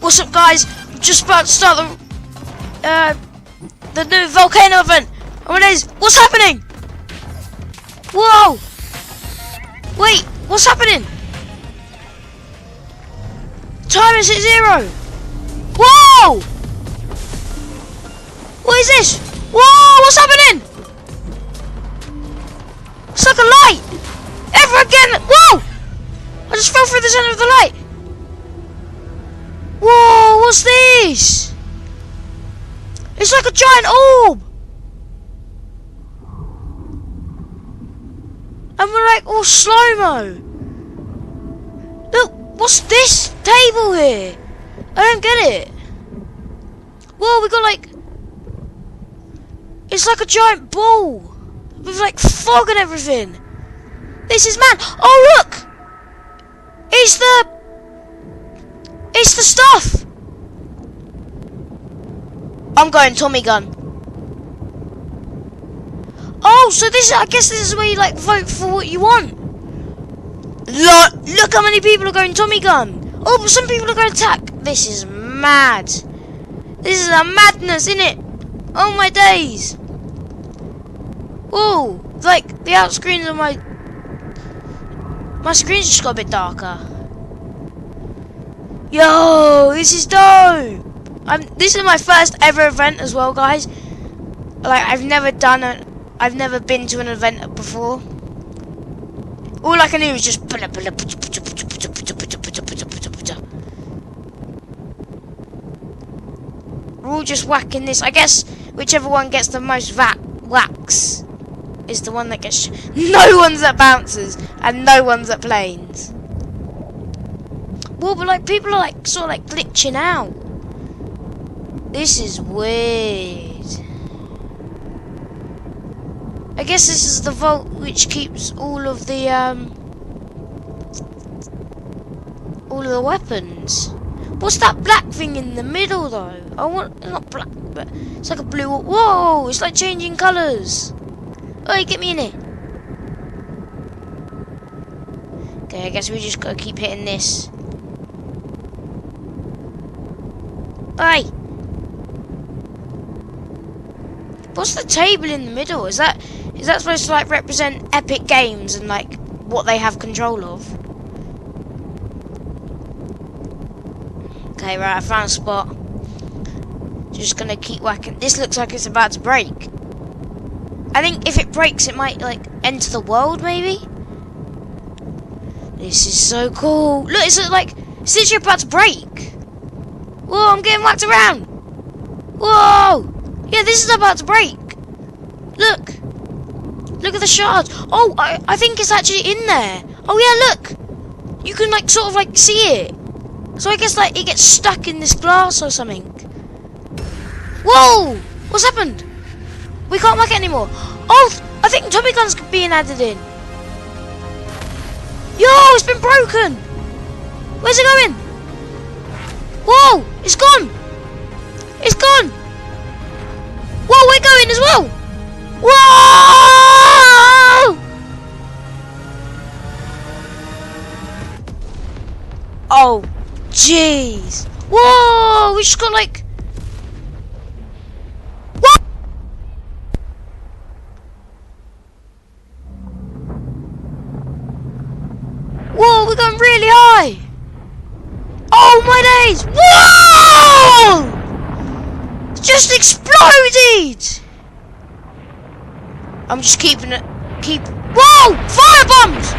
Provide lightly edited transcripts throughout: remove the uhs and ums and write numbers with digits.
What's up, guys? I'm just about to start the new Volcano event. And it is, what's happening? Whoa! Wait, what's happening? Time is at 0. Whoa! What is this? Whoa! What's happening? It's like a light. Ever again? Whoa! I just fell through the center of the light. Whoa! What's this? It's like a giant orb. And we're like all slow-mo. Look, what's this table here? I don't get it. Whoa, we got like... It's like a giant ball. With like fog and everything. This is mad. Oh, look! It's the stuff. I'm going Tommy gun. Oh, so this, I guess this is where you like vote for what you want. Look how many people are going Tommy gun. Oh, but some people are going attack. This is mad. This is a madness, isn't it? Oh my days. Whoa, like the out screens of my screen's just got a bit darker. Yo, this is dope. This is my first ever event as well, guys. Like I've never been to an event before. All I can do is just we're all just whacking this. I guess whichever one gets the most whacks is the one that gets. No one's at bouncers and no one's at planes. Well, but like people are like sort of like glitching out. This is weird. I guess this is the vault which keeps all of the weapons. What's that black thing in the middle though? I want not black, but it's like a blue. Whoa! It's like changing colours. Oh, get me in here. Okay, I guess we just gotta keep hitting this. Bye. What's the table in the middle? Is that supposed to like represent Epic Games and like what they have control of? Okay, right, I found a spot. Just gonna keep whacking. This looks like it's about to break. I think if it breaks, it might like enter the world, maybe. This is so cool. Look, it's like it's literally about to break. Whoa, I'm getting whacked around. Whoa! Yeah, this is about to break. Look. Look at the shards. Oh, I think it's actually in there. Oh yeah, look. You can like sort of like see it. So I guess like it gets stuck in this glass or something. Whoa! What's happened? We can't whack it anymore. Oh, I think Tommy gun's being added in. Yo, it's been broken. Where's it going? Whoa, it's gone. It's gone. Whoa, we're going as well. Whoa! Oh, jeez. Whoa, we just got like... What? Whoa, we're going really high. Oh my days. Whoa! It just exploded. I'm just keeping it. Whoa! Firebombs!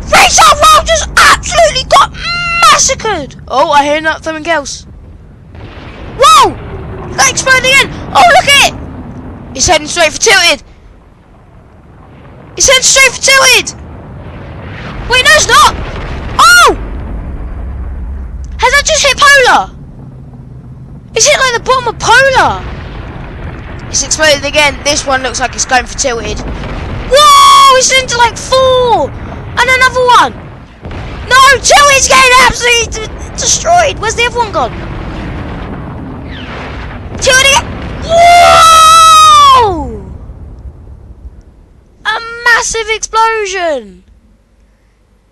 Retail World just absolutely got massacred! Oh, I hear something else. Whoa! That exploded again! Oh, look at it! It's heading straight for Tilted! It's heading straight for Tilted! Wait, no, it's not! Oh! Has that just hit Polar? It's hit like the bottom of Polar! It's exploded again. This one looks like it's going for Tilted. Whoa! It's into like 4! And another one! No! Tilted's getting absolutely destroyed! Where's the other one gone? Tilted again! Whoa! A massive explosion!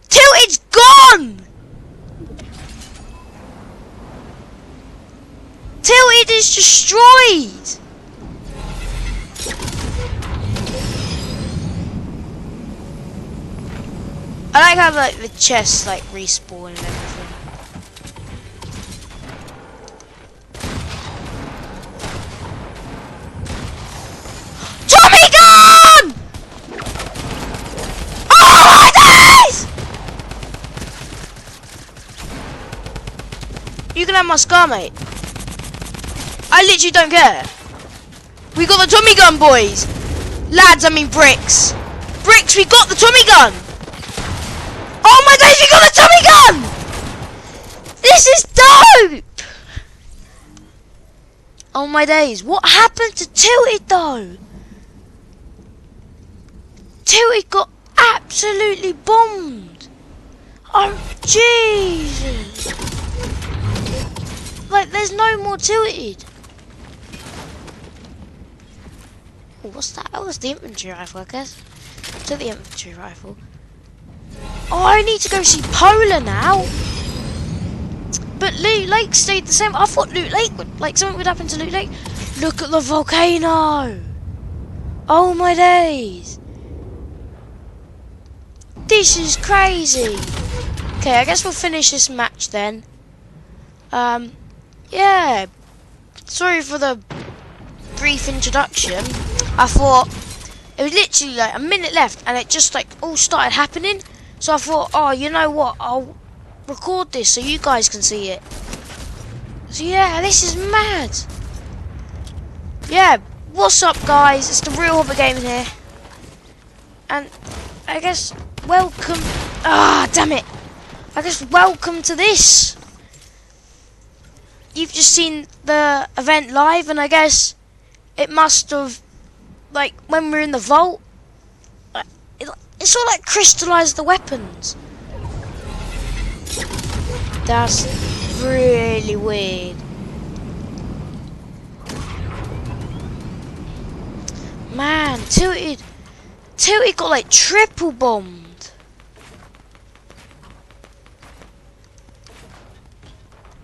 Tilted's gone! Tilted is destroyed. I like how like the chests like respawn and everything. Tommy gun! Oh my days! You can have my scar, mate. I literally don't care. We got the Tommy gun, boys. Lads, I mean bricks. Bricks, we got the Tommy gun. Oh my days, we got the Tommy gun! This is dope! Oh my days, what happened to Tilted though? Tilted got absolutely bombed. Oh Jesus! Like there's no more Tilted. Oh, what's that? Oh, it's the infantry rifle, I guess. To the infantry rifle. Oh, I need to go see Polar now. But Loot Lake stayed the same. I thought Loot Lake would, like, something would happen to Loot Lake. Look at the volcano. Oh my days. This is crazy. Okay, I guess we'll finish this match then. Yeah. Sorry for the brief introduction. I thought it was literally like a minute left and it just like all started happening. So I thought, oh, you know what? I'll record this so you guys can see it. So yeah, this is mad. Yeah, what's up, guys? It's the Real Hobby Gamer here. And I guess welcome. Ah, damn it. I guess welcome to this. You've just seen the event live, and I guess it must have, like, when we're in the vault. It sort of like crystallized the weapons. That's really weird. Man, Tilted got like triple bombed.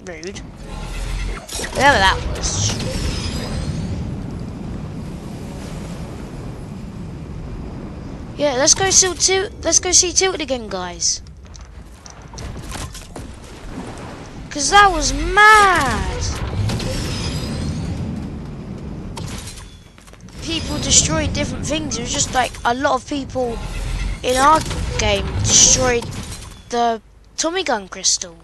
Rude. Whatever that was. Yeah, let's go see Tilted again, guys. Cause that was mad. People destroyed different things. It was just like a lot of people in our game destroyed the Tommy gun crystal.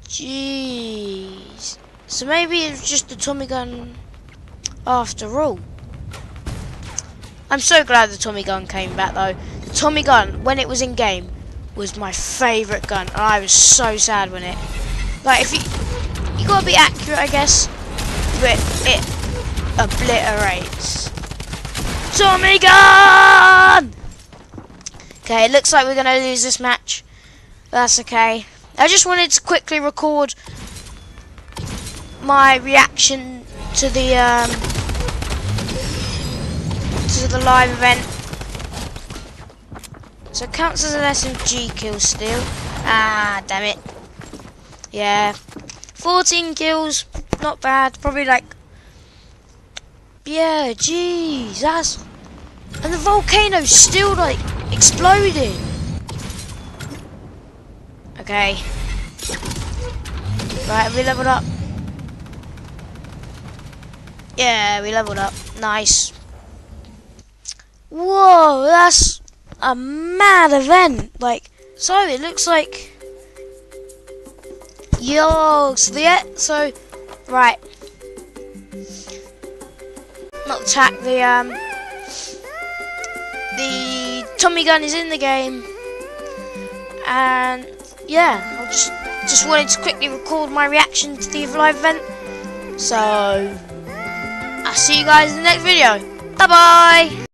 Jeez. So maybe it was just the Tommy gun after all. I'm so glad the Tommy gun came back though. The Tommy gun, when it was in game, was my favourite gun. And I was so sad when it... Like, if you gotta be accurate, I guess. But it obliterates. Tommy gun! Okay, it looks like we're gonna lose this match. That's okay. I just wanted to quickly record my reaction to the live event. So it counts as an SMG kill still. Ah, damn it. Yeah. 14 kills, not bad. Probably like... Yeah, jeez, that's... And the volcano's still like exploding. Okay. Right, we leveled up. Yeah, we leveled up. Nice. Whoa, that's a mad event. Like, so it looks like... Yo, so right. Not attack, the Tommy gun is in the game. And yeah, I just wanted to quickly record my reaction to the live event. So I'll see you guys in the next video. Bye bye.